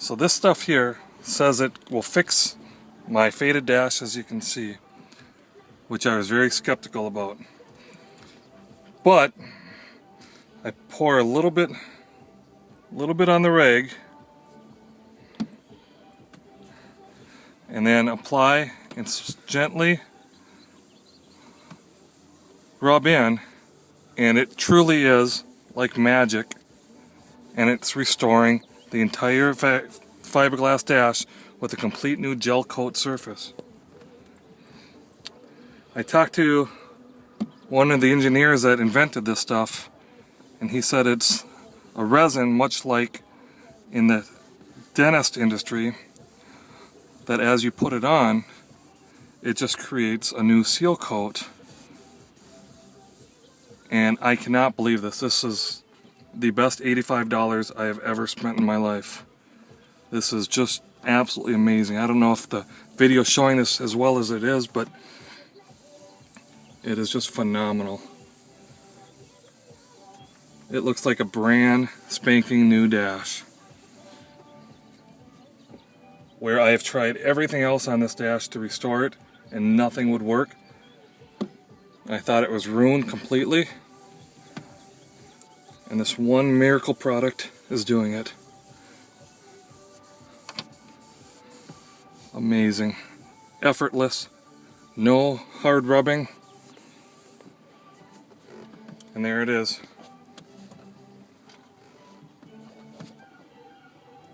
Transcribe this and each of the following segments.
So this stuff here says it will fix my faded dash, as you can see, which I was very skeptical about. But I pour a little bit on the rag and then apply and gently rub in, and it truly is like magic, and it's restoring the entire fiberglass dash with a complete new gel coat surface. I talked to one of the engineers that invented this stuff, and he said it's a resin much like in the dentist industry, that as you put it on, it just creates a new seal coat. And I cannot believe this. This is the best $85 I have ever spent in my life. This is just absolutely amazing. I don't know if the video is showing this as well as it is, but it is just phenomenal. It looks like a brand spanking new dash. Where I have tried everything else on this dash to restore it and nothing would work. I thought it was ruined completely. And this one miracle product is doing it. Amazing. Effortless. No hard rubbing. And there it is.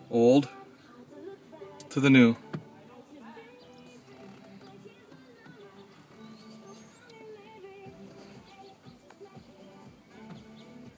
Old to the new.